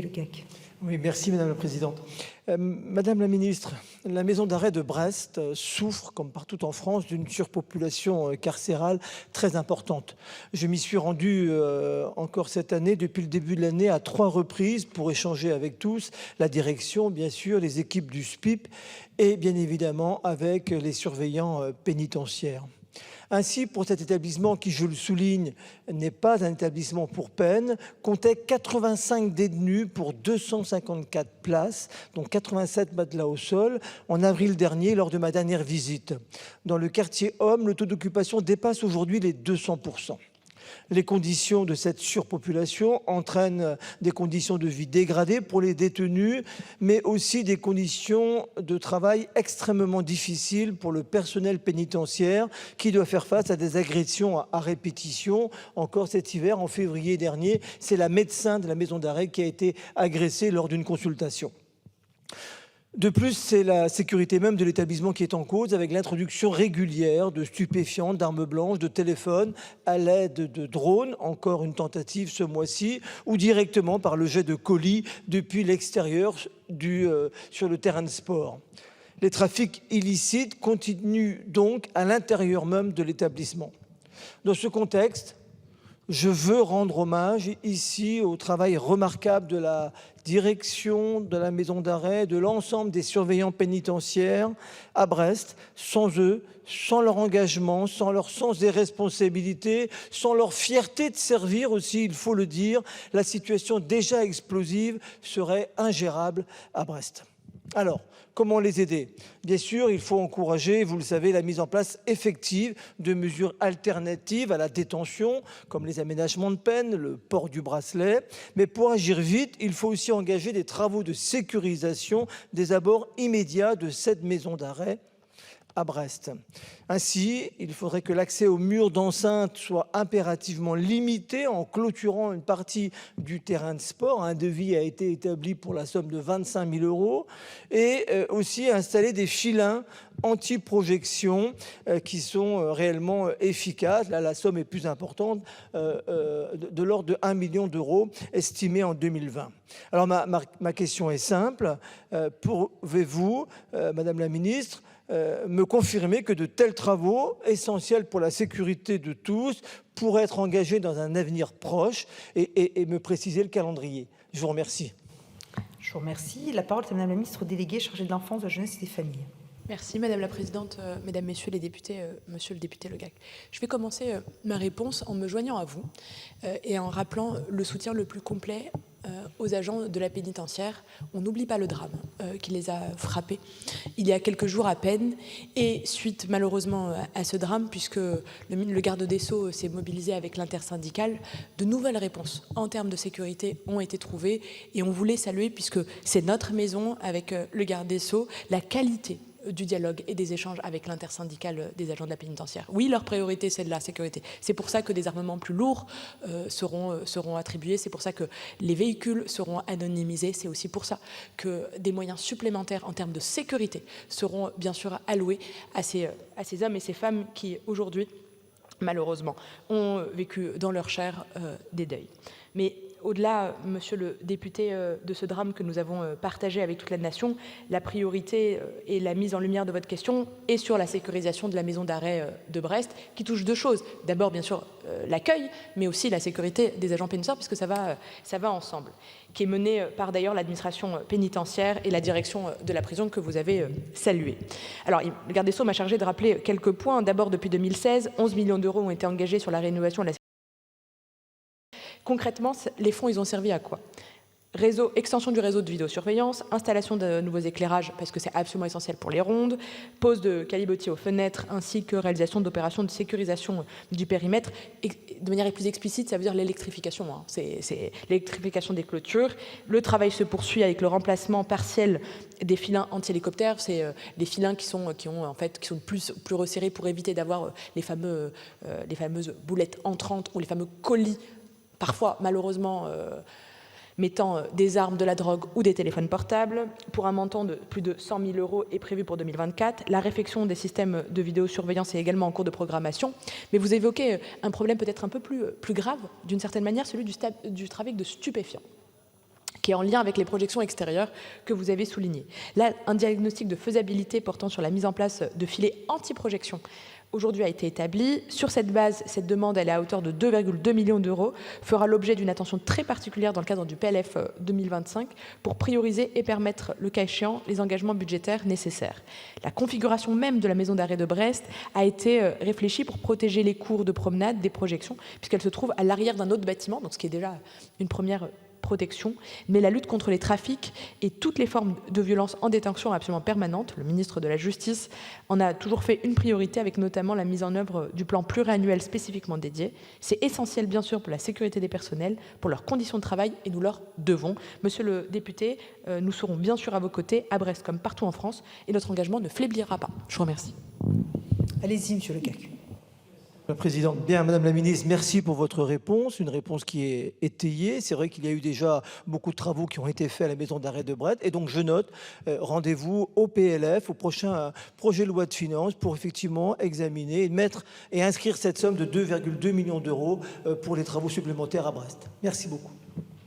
Le GAC. Oui, merci Madame la Présidente. Madame la Ministre, la maison d'arrêt de Brest souffre, comme partout en France, d'une surpopulation carcérale très importante. Je m'y suis rendu encore cette année, depuis le début de l'année, à 3 reprises pour échanger avec tous, la direction, bien sûr, les équipes du SPIP et bien évidemment avec les surveillants pénitentiaires. Ainsi, pour cet établissement qui, je le souligne, n'est pas un établissement pour peine, comptait 85 détenus pour 254 places, dont 87 matelas au sol, en avril dernier, lors de ma dernière visite. Dans le quartier Homme, le taux d'occupation dépasse aujourd'hui les 200%. Les conditions de cette surpopulation entraînent des conditions de vie dégradées pour les détenus, mais aussi des conditions de travail extrêmement difficiles pour le personnel pénitentiaire qui doit faire face à des agressions à répétition. Encore cet hiver, en février dernier, c'est la médecin de la maison d'arrêt qui a été agressée lors d'une consultation. De plus, c'est la sécurité même de l'établissement qui est en cause, avec l'introduction régulière de stupéfiants, d'armes blanches, de téléphones à l'aide de drones, encore une tentative ce mois-ci, ou directement par le jet de colis depuis l'extérieur sur le terrain de sport. Les trafics illicites continuent donc à l'intérieur même de l'établissement. Dans ce contexte, je veux rendre hommage ici au travail remarquable de la direction de la maison d'arrêt, de l'ensemble des surveillants pénitentiaires à Brest. Sans eux, sans leur engagement, sans leur sens des responsabilités, sans leur fierté de servir aussi, il faut le dire, la situation déjà explosive serait ingérable à Brest. Alors, comment les aider? Bien sûr, il faut encourager, vous le savez, la mise en place effective de mesures alternatives à la détention, comme les aménagements de peine, le port du bracelet. Mais pour agir vite, il faut aussi engager des travaux de sécurisation des abords immédiats de cette maison d'arrêt à Brest. Ainsi, il faudrait que l'accès aux murs d'enceinte soit impérativement limité en clôturant une partie du terrain de sport. Un devis a été établi pour la somme de 25 000 € et aussi installer des filins anti-projection qui sont réellement efficaces. Là, la somme est plus importante, de l'ordre de 1 million d'euros estimée en 2020. Alors ma question est simple. Pouvez-vous, Madame la Ministre, me confirmer que de tels travaux, essentiels pour la sécurité de tous, pourraient être engagés dans un avenir proche et me préciser le calendrier? Je vous remercie. Je vous remercie. La parole est à Madame la Ministre déléguée chargée de l'enfance, de la jeunesse et des familles. Merci Madame la Présidente, Mesdames, Messieurs les députés, Monsieur le député Le Gac. Je vais commencer ma réponse en me joignant à vous et en rappelant le soutien le plus complet aux agents de la pénitentiaire. On n'oublie pas le drame qui les a frappés il y a quelques jours à peine, et suite malheureusement à ce drame, puisque le garde des Sceaux s'est mobilisé avec l'intersyndicale, de nouvelles réponses en termes de sécurité ont été trouvées, et on voulait saluer, puisque c'est notre maison avec le garde des Sceaux, la qualité du dialogue et des échanges avec l'intersyndicale des agents de la pénitentiaire. Oui, leur priorité, c'est de la sécurité. C'est pour ça que des armements plus lourds seront attribués. C'est pour ça que les véhicules seront anonymisés. C'est aussi pour ça que des moyens supplémentaires en termes de sécurité seront bien sûr alloués à ces hommes et ces femmes qui, aujourd'hui, malheureusement, ont vécu dans leur chair des deuils. Mais au-delà, monsieur le député, de ce drame que nous avons partagé avec toute la nation, la priorité et la mise en lumière de votre question est sur la sécurisation de la maison d'arrêt de Brest, qui touche deux choses. D'abord, bien sûr, l'accueil, mais aussi la sécurité des agents pénitentiaires, puisque ça va ensemble, qui est menée par d'ailleurs l'administration pénitentiaire et la direction de la prison que vous avez saluée. Alors, le garde des Sceaux m'a chargé de rappeler quelques points. D'abord, depuis 2016, 11 millions d'euros ont été engagés sur la rénovation de la. Concrètement, les fonds, ils ont servi à quoi? Extension du réseau de vidéosurveillance, installation de nouveaux éclairages, parce que c'est absolument essentiel pour les rondes, pose de calibotiers aux fenêtres, ainsi que réalisation d'opérations de sécurisation du périmètre. Et de manière plus explicite, ça veut dire l'électrification. C'est l'électrification des clôtures. Le travail se poursuit avec le remplacement partiel des filins anti-hélicoptères. C'est les filins qui sont plus resserrés pour éviter d'avoir les fameuses boulettes entrantes ou les fameux colis, parfois malheureusement mettant des armes, de la drogue ou des téléphones portables. Pour un montant de plus de 100 000 € est prévu pour 2024. La réfection des systèmes de vidéosurveillance est également en cours de programmation. Mais vous évoquez un problème peut-être un peu plus grave, d'une certaine manière, celui du trafic de stupéfiants, qui est en lien avec les projections extérieures que vous avez soulignées. Là, un diagnostic de faisabilité portant sur la mise en place de filets anti-projection aujourd'hui a été établi. Sur cette base, cette demande, elle est à hauteur de 2,2 millions d'euros, fera l'objet d'une attention très particulière dans le cadre du PLF 2025 pour prioriser et permettre, le cas échéant, les engagements budgétaires nécessaires. La configuration même de la maison d'arrêt de Brest a été réfléchie pour protéger les cours de promenade des projections, puisqu'elle se trouve à l'arrière d'un autre bâtiment, donc ce qui est déjà une première protection, mais la lutte contre les trafics et toutes les formes de violence en détention est absolument permanente. Le ministre de la Justice en a toujours fait une priorité, avec notamment la mise en œuvre du plan pluriannuel spécifiquement dédié. C'est essentiel, bien sûr, pour la sécurité des personnels, pour leurs conditions de travail, et nous leur devons. Monsieur le député, nous serons bien sûr à vos côtés, à Brest comme partout en France, et notre engagement ne faiblira pas. Je vous remercie. Allez-y, monsieur Legac. La présidente, bien, Madame la Ministre, merci pour votre réponse, une réponse qui est étayée. C'est vrai qu'il y a eu déjà beaucoup de travaux qui ont été faits à la maison d'arrêt de Brest, et donc je note, rendez-vous au PLF, au prochain projet de loi de finances, pour effectivement examiner, mettre et inscrire cette somme de 2,2 millions d'euros pour les travaux supplémentaires à Brest. Merci beaucoup.